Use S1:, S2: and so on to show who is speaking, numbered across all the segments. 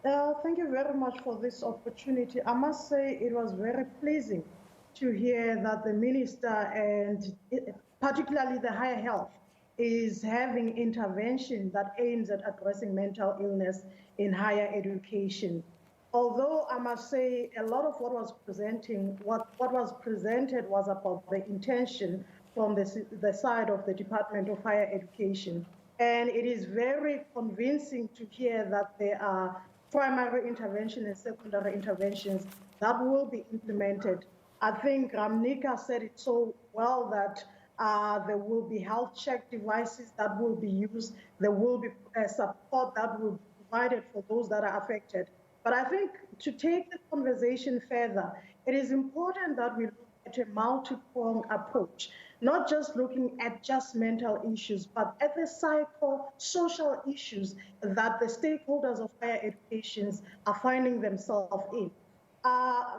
S1: Thank you very much for this opportunity. I must say it was very pleasing to hear that the minister and particularly the higher health is having intervention that aims at addressing mental illness in higher education. Although I must say a lot of what was presented was about the intention from the side of the Department of Higher Education. And it is very convincing to hear that there are primary intervention and secondary interventions that will be implemented. I think Ramnika said it so well that there will be health check devices that will be used. There will be support that will be provided for those that are affected. But I think to take the conversation further, it is important that we look at a multi-pronged approach, not just looking at just mental issues, but at the psycho-social issues that the stakeholders of higher education are finding themselves in.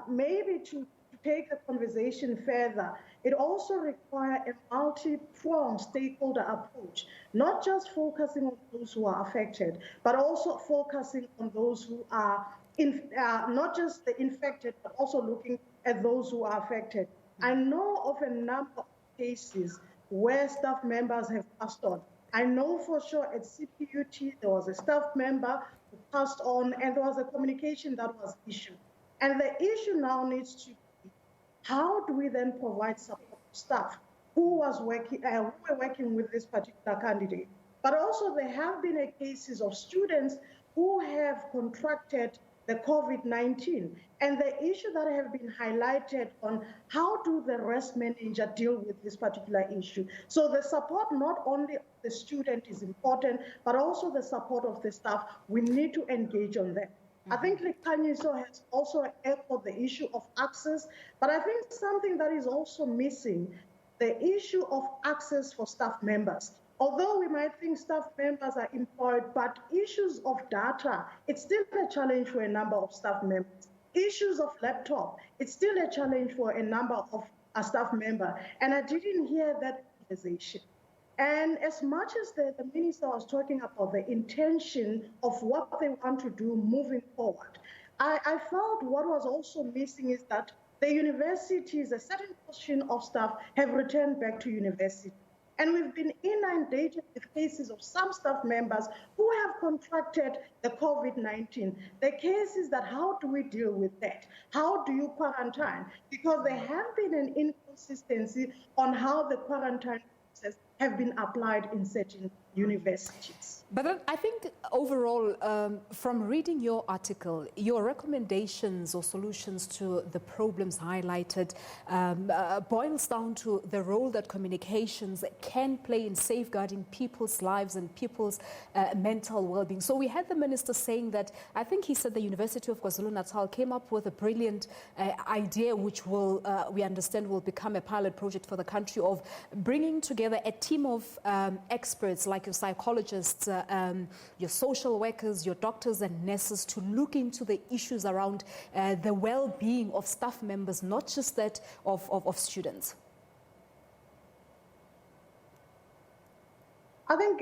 S1: Maybe to take the conversation further, it also requires a multi-pronged stakeholder approach, not just focusing on those who are affected, but also focusing on those who are not just the infected, but also looking at those who are affected. I know of a number of cases where staff members have passed on. I know for sure at CPUT there was a staff member who passed on, and there was a communication that was issued. And the issue now needs to be, how do we then provide support to staff who were working with this particular candidate? But also there have been cases of students who have contracted the COVID-19, and the issue that have been highlighted on how do the rest manager deal with this particular issue. So the support not only of the student is important, but also the support of the staff. We need to engage on that. I think Likanyiso has also echoed the issue of access, but I think something that is also missing, the issue of access for staff members. Although we might think staff members are employed, but issues of data, it's still a challenge for a number of staff members. Issues of laptop, it's still a challenge for a number of a staff members. And I didn't hear that conversation. And as much as the minister was talking about the intention of what they want to do moving forward, I felt what was also missing is that the universities, a certain portion of staff have returned back to university. And we've been inundated with cases of some staff members who have contracted the COVID-19. The case is that how do we deal with that? How do you quarantine? Because there have been an inconsistency on how the quarantine process have been applied in certain universities.
S2: But I think overall, from reading your article, your recommendations or solutions to the problems highlighted boils down to the role that communications can play in safeguarding people's lives and people's mental well-being. So we had the minister saying that, I think he said the University of KwaZulu-Natal came up with a brilliant idea, which will, we understand, will become a pilot project for the country, of bringing together a team of experts like your psychologists, your social workers, your doctors and nurses, to look into the issues around the well-being of staff members, not just that of students.
S1: I think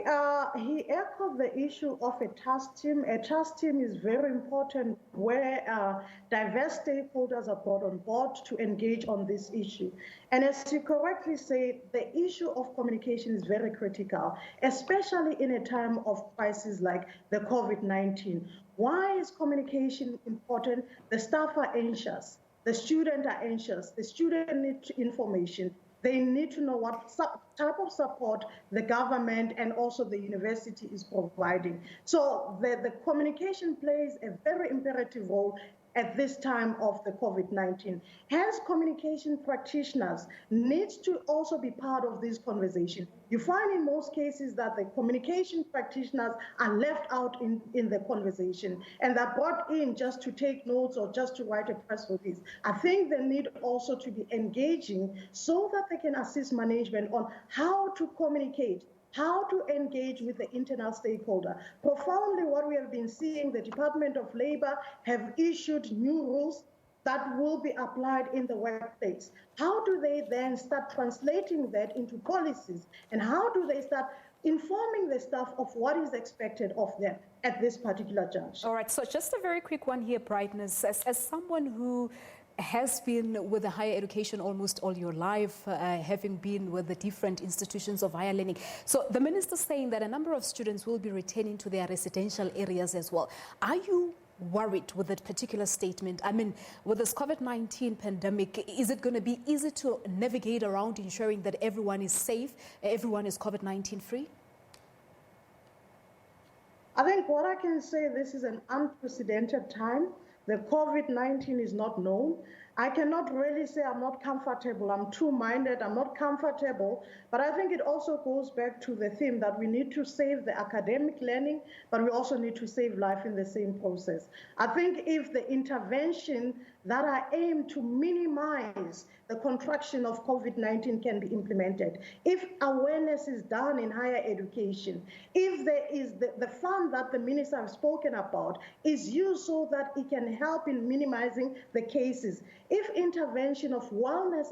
S1: he echoed the issue of a task team. A task team is very important where diverse stakeholders are brought on board to engage on this issue. And as you correctly say, the issue of communication is very critical, especially in a time of crisis like the COVID-19. Why is communication important? The staff are anxious. The students are anxious. The student needs information. They need to know what type of support the government and also the university is providing. So the communication plays a very imperative role at this time of the COVID-19. Hence, communication practitioners need to also be part of this conversation. You find in most cases that the communication practitioners are left out in the conversation, and they're brought in just to take notes or just to write a press release. I think they need also to be engaging so that they can assist management on how to communicate, how to engage with the internal stakeholder. Profoundly, what we have been seeing, the Department of Labor have issued new rules that will be applied in the workplace. How do they then start translating that into policies? And how do they start informing the staff of what is expected of them at this particular juncture.
S2: All right, so just a very quick one here, Brightness. As someone who has been with the higher education almost all your life, having been with the different institutions of higher learning. So the minister saying that a number of students will be returning to their residential areas as well. Are you worried with that particular statement? I mean, with this COVID-19 pandemic, is it going to be easy to navigate around ensuring that everyone is safe, everyone is COVID-19 free?
S1: I think what I can say, this is an unprecedented time. The COVID-19 is not known. I cannot really say I'm not comfortable. I'm two-minded. I'm not comfortable. But I think it also goes back to the theme that we need to save the academic learning, but we also need to save life in the same process. I think if the intervention that are aimed to minimize the contraction of COVID-19 can be implemented, if awareness is done in higher education, if there is the fund that the minister has spoken about is used so that it can help in minimizing the cases, if intervention of wellness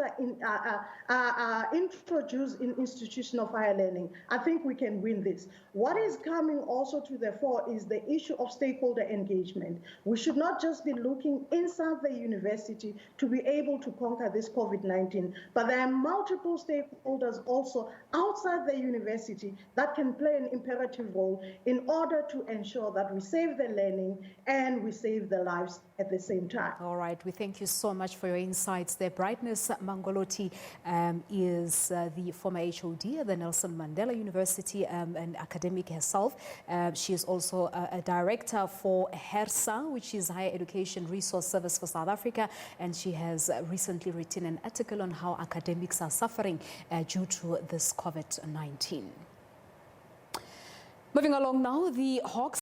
S1: are introduced in institutions of higher learning, I think we can win this. What is coming also to the fore is the issue of stakeholder engagement. We should not just be looking inside the university to be able to conquer this COVID-19, but there are multiple stakeholders also outside the university that can play an imperative role in order to ensure that we save the learning and we save the lives at the same time.
S2: All right, we thank you so much for your insights there. Brightness Mangolothi is the former HOD at the Nelson Mandela University, an academic herself. She is also a director for HERSA, which is Higher Education Resource Service for South Africa, and she has recently written an article on how academics are suffering due to this COVID-19. Moving along now, the Hawks